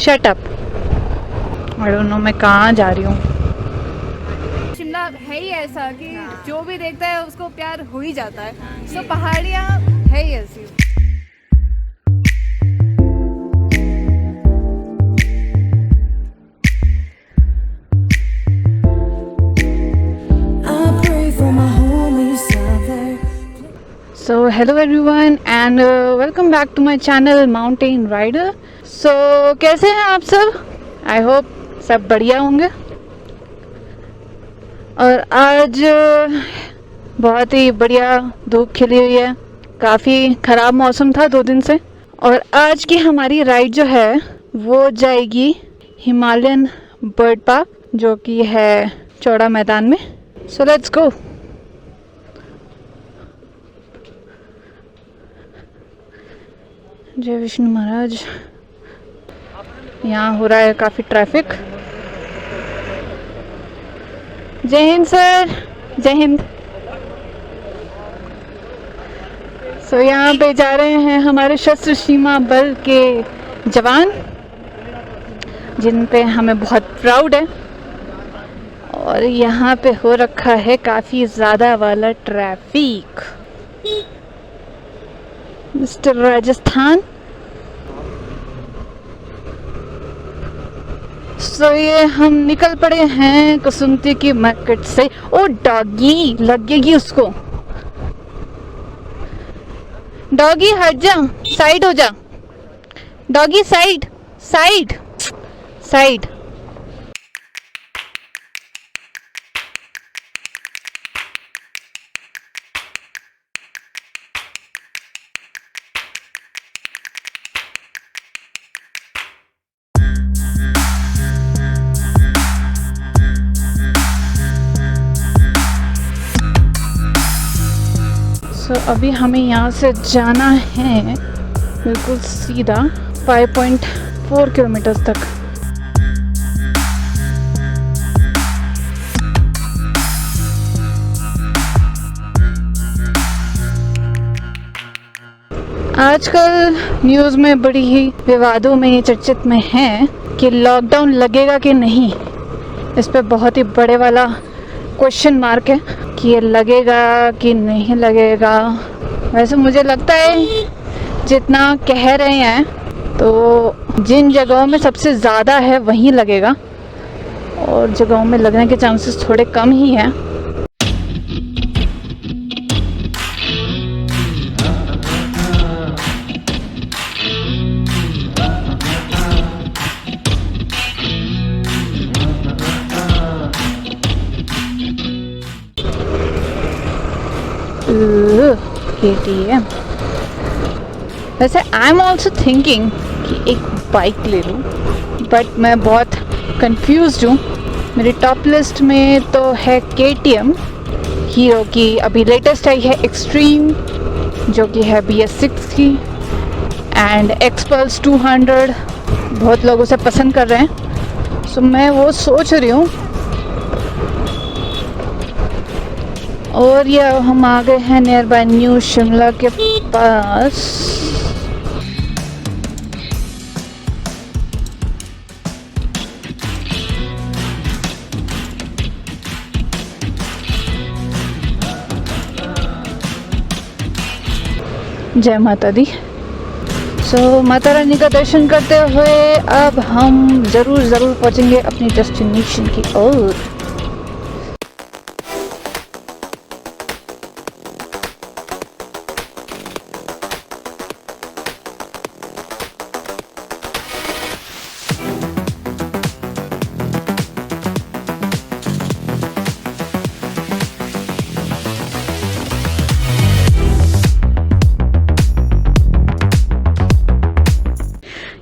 Shut up. I don't know मैं कहाँ जा रही हूँ। शिमला है ही ऐसा कि जो भी देखता है उसको प्यार हो ही जाता है। सो पहाड़ियाँ है ही ऐसी। So hello everyone and welcome back to my channel Mountain Rider. So कैसे हैं आप सब? आई होप सब बढ़िया होंगे। और आज बहुत ही बढ़िया धूप खिली हुई है। काफ़ी ख़राब मौसम था 2 दिन से। और आज की हमारी राइड जो है वो जाएगी हिमालयन बर्ड पार्क, जो कि है चौड़ा मैदान में। सो लेट्स गो। जय विष्णु महाराज। यहाँ हो रहा है काफ़ी ट्रैफिक। जय हिंद सर, जय हिंद। सो यहाँ पे जा रहे हैं हमारे शस्त्र सीमा बल के जवान, जिन पे हमें बहुत प्राउड है। और यहाँ पे हो रखा है काफ़ी ज़्यादा वाला ट्रैफिक। मिस्टर राजस्थान। सो ये हम निकल पड़े हैं कसुमती की मार्केट से। ओ डॉगी लगेगी उसको। डॉगी हट जा, साइड हो जा। Doggy side side side. तो अभी हमें यहाँ से जाना है बिल्कुल सीधा 5.4 किलोमीटर तक। आजकल न्यूज़ में बड़ी ही विवादों में चर्चित में है कि लॉकडाउन लगेगा कि नहीं। इस पे बहुत ही बड़े वाला क्वेश्चन मार्क है कि ये लगेगा कि नहीं लगेगा। वैसे मुझे लगता है जितना कह रहे हैं तो जिन जगहों में सबसे ज़्यादा है वहीं लगेगा, और जगहों में लगने के चांसेस थोड़े कम ही हैं। KTM। वैसे आई एम ऑल्सो थिंकिंग कि एक बाइक ले लूँ, बट मैं बहुत कंफ्यूज्ड हूँ। मेरी टॉप लिस्ट में तो है KTM, हीरो की अभी लेटेस्ट आई है एक्सट्रीम, जो कि है BS6 की, एंड एक्सपल्स 200 बहुत लोग उसे पसंद कर रहे हैं। सो मैं वो सोच रही हूँ। और ये हम आ गए हैं नियर बाय न्यू शिमला के पास। जय माता दी। सो माता रानी का दर्शन करते हुए अब हम ज़रूर पहुंचेंगे अपनी डेस्टिनेशन की ओर।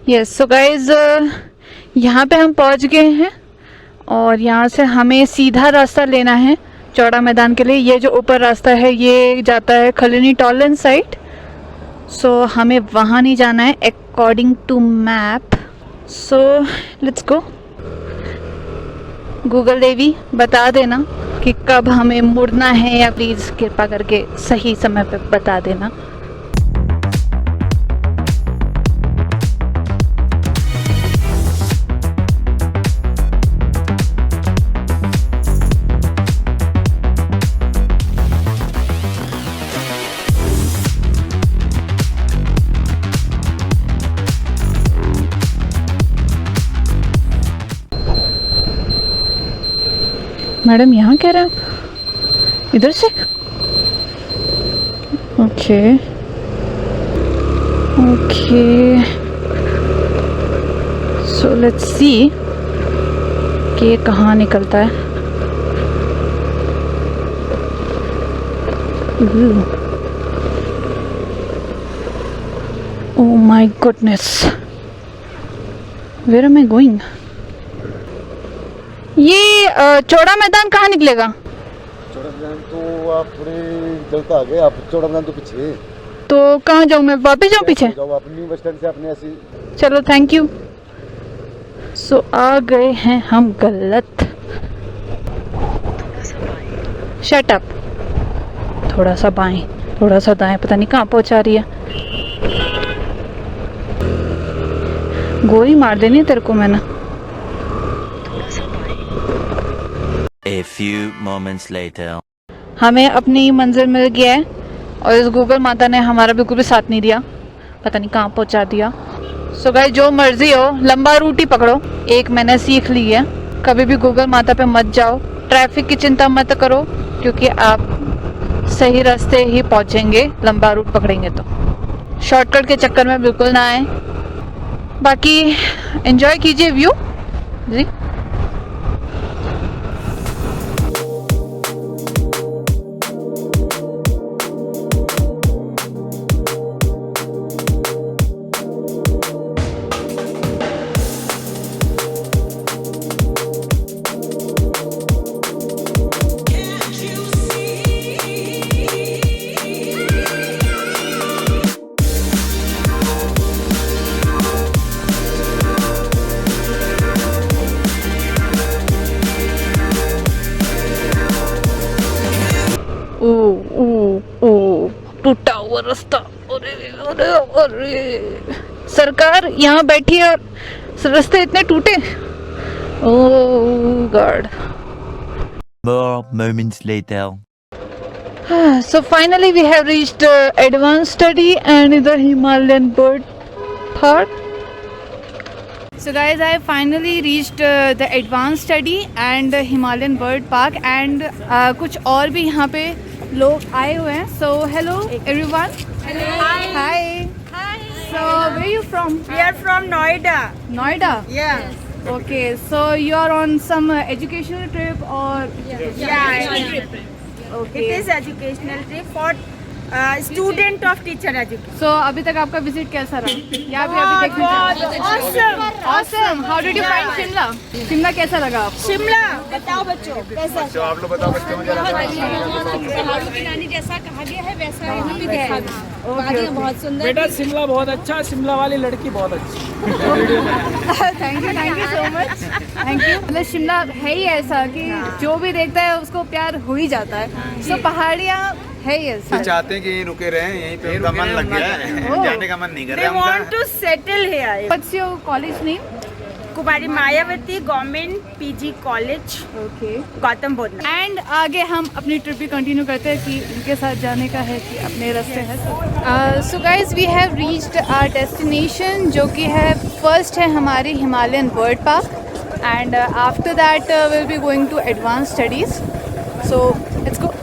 यस सो गाइज, यहाँ पे हम पहुँच गए हैं और यहाँ से हमें सीधा रास्ता लेना है चौड़ा मैदान के लिए। ये जो ऊपर रास्ता है ये जाता है खलीनी टॉलन साइड। सो हमें वहाँ नहीं जाना है according to map. So let's go. Google देवी बता देना कि कब हमें मुड़ना है, या प्लीज़ कृपा करके सही समय पे बता देना। मैडम यहाँ कह रहे हैं इधर से? Okay okay, so let's see कि ये कहाँ निकलता है। Oh my goodness, where am I going? ये चौड़ा मैदान कहाँ निकलेगा? चौड़ा मैदान तो आप थोड़े जल्द आ गए, आप चौड़ा मैदान तो पीछे। तो कहाँ जाऊँ मैं? वापस जाऊँ पीछे? जाओ आप न्यू बस स्टैंड से अपने ऐसे। चलो थैंक यू। सो आ गए हैं हम गलत। Shut up. थोड़ा सा बाएं, थोड़ा सा दाएं, पता नहीं कहाँ पहुँचा रही है। गोली मार देनी तेरे को मैंने। A few moments later. हमें अपनी मंजिल मिल गया है और इस गूगल माता ने हमारा बिल्कुल भी साथ नहीं दिया, पता नहीं कहाँ पहुँचा दिया। सो गाइस, जो मर्जी हो लंबा रूट ही पकड़ो। एक मैंने सीख ली है, कभी भी गूगल माता पे मत जाओ, ट्रैफिक की चिंता मत करो, क्योंकि आप सही रास्ते ही पहुँचेंगे लंबा रूट पकड़ेंगे तो। शॉर्टकट के चक्कर में बिल्कुल ना आए। बाकी एंजॉय कीजिए व्यू जी। टूटा हुआ रास्ता, अरे अरे अरे, सरकार यहाँ बैठी है और रास्ते इतने टूटे। ओह God. More moments later. So finally we have reached advanced study and the Himalayan bird park. So guys, I finally reached the advanced study and the Himalayan bird park and कुछ और भी यहाँ पे लोग आए हुए हैं. So hello everyone. Hello. Hi. Hi. So where are you from? We are from Noida. Noida. Yeah. Okay. So you are on some educational trip or? Yeah. Okay. It is educational trip for student of teacher education. So अभी तक आपका visit कैसा रहा? यहाँ पे अभी देखने का? Awesome. Awesome. How did you find Shimla? Shimla कैसा लगा आपको? शिमला बताओ बच्चों कैसा? तो आप लोग बताओ बच्चों मुझे पहाड़ों की रानी जैसा कहा गया है वैसा यहाँ भी देखा गया। वादियाँ बहुत सुंदर। बेटा शिमला बहुत अच्छा, शिमला वाली लड़की बहुत अच्छी। Thank you so much, thank you. मतलब शिमला है ही ऐसा कि जो भी देखता है उसको प्यार हो ही जाता है। सो पहाड़ियाँ है ही ऐसा। चाहते हैं कि यहीं रुके रहें, यहीं पे उनका मन लग गया है, जाने का मन नहीं कर They रहा want उनका। to settle here. What's your college name? Kumari Mayawati government PG college Okay. Gautam Buddha. And आगे हम अपनी ट्रिप भी कंटिन्यू करते हैं कि इनके साथ जाने का है कि अपने रास्ते है। So guys we have reached our destination जो कि है फर्स्ट है हमारी Himalayan bird park and after that will be going to advance studies. So let's go.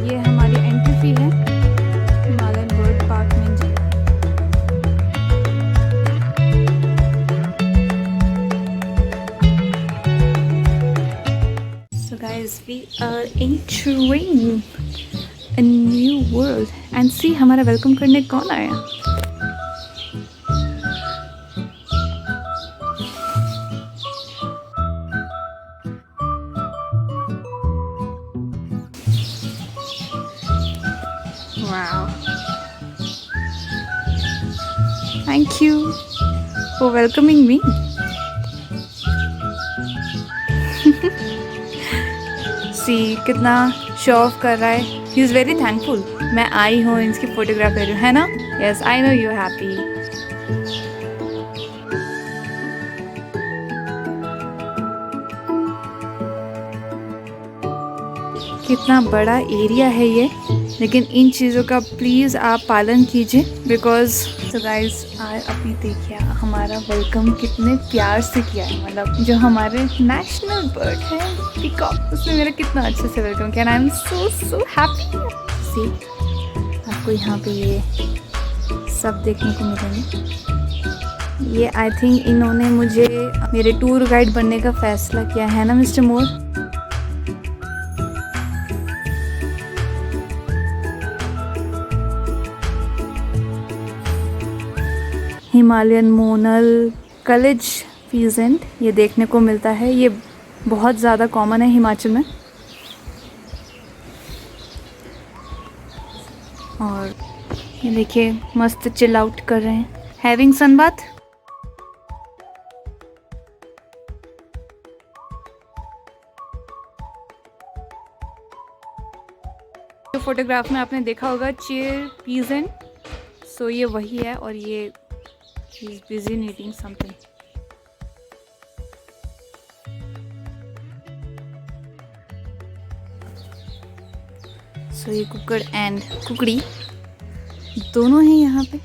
ये हमारी एंट्री फी है हिमालयन बर्ड पार्क में जी। So guys, we are entering a new world and see हमारा वेलकम करने कौन आया। Wow. Thank you for welcoming me. See कितना शो ऑफ कर रहा है। ही इज़ वेरी थैंकफुल मैं आई हूँ, इसकी फोटोग्राफ ले रही हूँ, है ना? Yes I know you happy. कितना बड़ा एरिया है ये, लेकिन इन चीज़ों का प्लीज़ आप पालन कीजिए बिकॉज तो गाइस अभी देखिए हमारा वेलकम कितने प्यार से किया है। मतलब जो हमारे नेशनल बर्ड है पीकॉक, उसने मेरा कितना अच्छे से वेलकम किया। I am so happy. सी आपको यहाँ पे ये सब देखने को मिलेंगे। ये आई थिंक इन्होंने मुझे मेरे टूर गाइड बनने का फैसला किया है ना मिस्टर मोर? हिमालयन मोनल कलेज फीजेंट ये देखने को मिलता है। ये बहुत ज़्यादा कॉमन है हिमाचल में। और ये देखिए मस्त चिल आउट कर रहे हैं, हैविंग सनबाथ। जो फोटोग्राफ में आपने देखा होगा चेयर पीजेंट, सो ये वही है। और ये he's busy knitting something. So ये कुकड़ एंड कुकड़ी दोनों हैं यहाँ पे।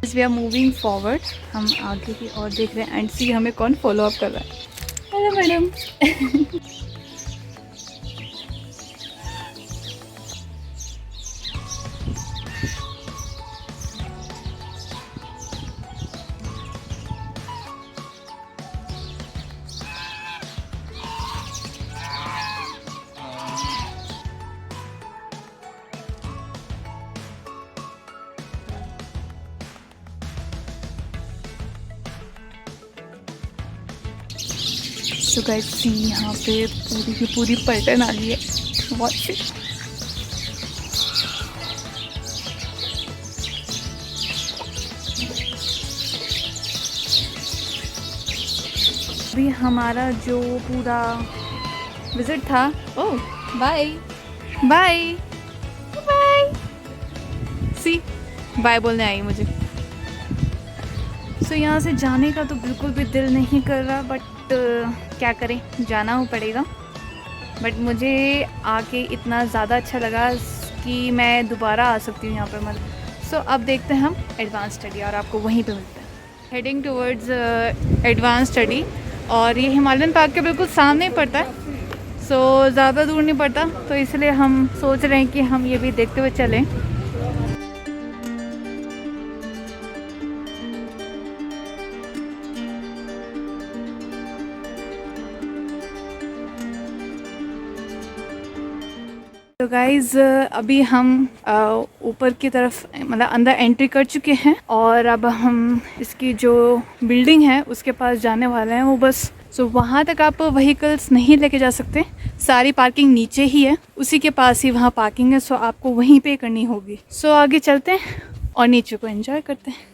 We are moving forward. हम आगे की ओर देख रहे हैं एंड सी हमें कौन फॉलो अप कर रहा है। Hello madam. तो गाइस सी यहाँ पे पूरी की पूरी पलटन आ गई है। बहुत अभी हमारा जो पूरा विजिट था, ओह बाय बाय बाय, सी बाय बोलने आई मुझे। सो यहाँ से जाने का तो बिल्कुल भी दिल नहीं कर रहा, बट क्या करें, जाना हो पड़ेगा। बट मुझे आके इतना ज़्यादा अच्छा लगा कि मैं दोबारा आ सकती हूँ यहाँ पर। मतलब सो अब देखते हैं हम एडवांस स्टडी और आपको वहीं पे मिलते हैं। हेडिंग टुवर्ड्स एडवांस स्टडी और ये हिमालयन पार्क के बिल्कुल सामने ही पड़ता है। सो ज़्यादा दूर नहीं पड़ता, तो इसलिए हम सोच रहे हैं कि हम ये भी देखते हुए चलें। तो गाइज़ अभी हम ऊपर की तरफ मतलब अंदर एंट्री कर चुके हैं और अब हम इसकी जो बिल्डिंग है उसके पास जाने वाले हैं। वो बस सो वहाँ तक आप व्हीकल्स नहीं लेके जा सकते, सारी पार्किंग नीचे ही है, उसी के पास ही वहाँ पार्किंग है। सो आपको वहीं पे करनी होगी। सो आगे चलते हैं और नीचे को एंजॉय करते हैं।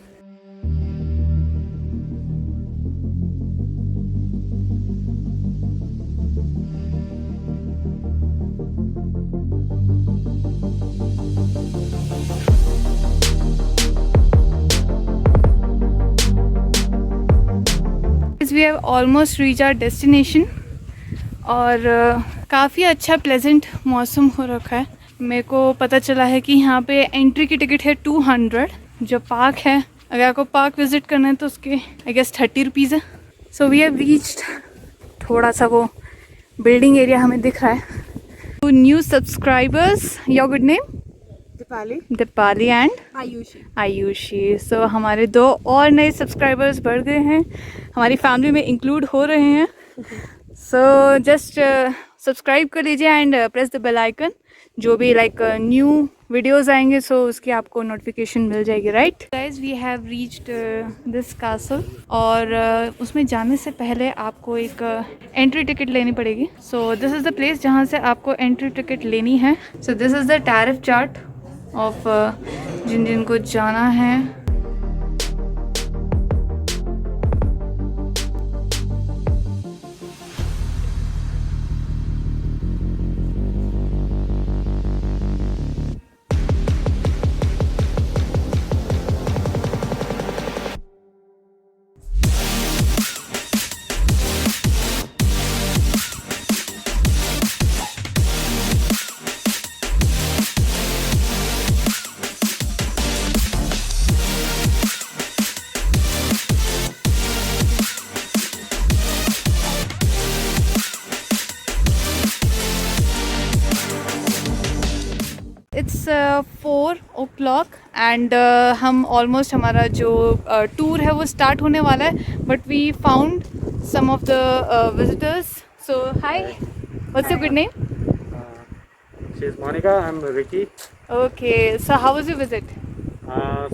We have almost reached our destination और काफ़ी अच्छा प्लेजेंट मौसम हो रखा है। मेरे को पता चला है कि यहाँ पे एंट्री की टिकट है 200। जो पार्क है, अगर आपको पार्क विज़िट करना है तो उसके आई गेस 30 रुपीज़ है। सो वी हैव रीच्ड, थोड़ा सा वो बिल्डिंग एरिया हमें दिख रहा है। Two new subscribers, your good name? Deepali and Ayushi. So हमारे 2 और नए सब्सक्राइबर्स बढ़ गए हैं, हमारी फैमिली में इंक्लूड हो रहे हैं। सो जस्ट सब्सक्राइब कर लीजिए and press the bell icon. जो भी लाइक न्यू वीडियोस आएंगे सो उसकी आपको नोटिफिकेशन मिल जाएगी, right guys. We have reached this castle और उसमें जाने से पहले आपको एक एंट्री टिकट लेनी पड़ेगी। So this is the place जहाँ से आपको एंट्री टिकट लेनी है। So this is the tariff chart of जिनको जाना है। इट्स 4 o'clock एंड हम ऑलमोस्ट हमारा जो टूर है वो स्टार्ट होने वाला है, but we found some of the visitors. So hi, what's your good name? She is Monica. I'm Ricky. Okay, so how was your visit?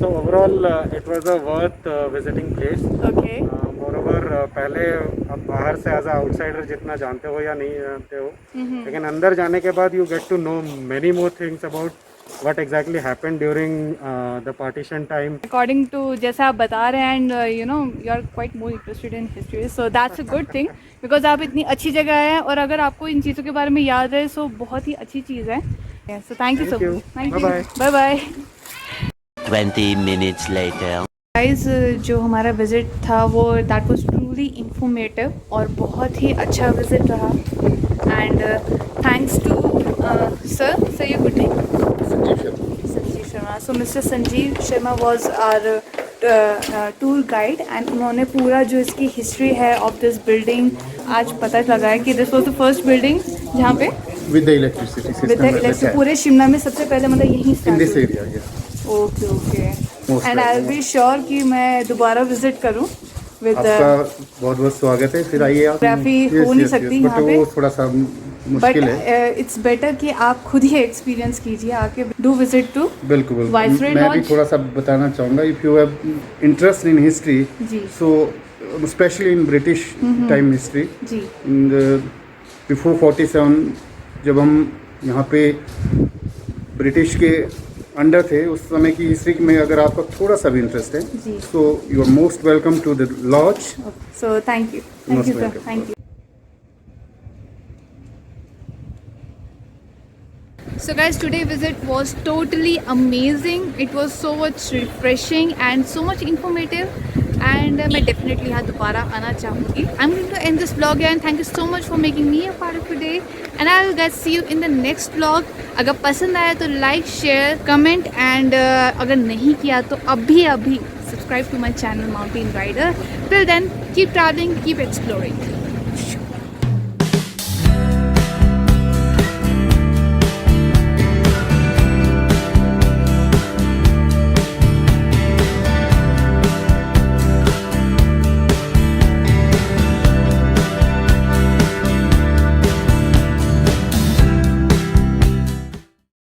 So overall, it was a worth visiting place. ओके, Moreover, पहले आप बाहर से as outsider जितना जानते हो या नहीं जानते हो, लेकिन अंदर जाने के बाद you get to know many more things about what exactly happened during the partition time. According to जैसे आप बता रहे हैं and you know you are quite more interested in history, so that's a good thing because आप इतनी अच्छी जगह आए हैं और अगर आपको इन चीज़ों के बारे में याद है सो बहुत ही अच्छी चीज़ है। So thank you so Thank you. Much. Thank you, Bye-bye. Bye bye. 20 minutes later. Guys, जो हमारा विज़िट था वो दैट वाज ट्रूली इंफॉर्मेटिव और बहुत ही अच्छा विज़िट रहा। And thanks to sir your good name? Sanjeev Sharma. So mister Sanjeev Sharma was our tour guide and उन्होंने पूरा जो इसकी हिस्ट्री है ऑफ दिस बिल्डिंग आज पता लगा है कि this was the first building जहाँ पे With the electricity system. With electricity पूरे शिमला में सबसे पहले मतलब यहीं In स्टार्ट this हुई। area, yes. Okay okay, Most and I will be sure कि मैं दोबारा विजिट करूँ विद आपका बहुत बहुत स्वागत है। फिर आइए आप। Geography हो नहीं सकती but यहाँ पे। वो थोड़ा सा बट मुश्किल है। इट्स बेटर कि आप खुद ही एक्सपीरियंस कीजिए आके। डू विजिट टू बिल्कुल Viceroy मैं भी Lodge? थोड़ा सा बताना चाहूँगा। If you have interest in history, जी so specially in British time history, जी बिफोर 47 जब हम यहाँ पे ब्रिटिश के अंडर थे उस समय की हिस्ट्री में अगर आपका थोड़ा सा भी इंटरेस्ट है, जी। So you are most welcome to the lodge. So thank you Most sir, welcome. Thank you. So guys, today visit was totally amazing. It was so much refreshing and so much informative. And मैं definitely यहाँ दोबारा आना चाहूँगी. I'm going to end this vlog here and thank you so much for making me a part of today. And I will guys see you in the next vlog. अगर पसंद आया तो like, share, comment and अगर नहीं किया तो अभी subscribe to my channel Mountain Rider. Till then, keep traveling, keep exploring.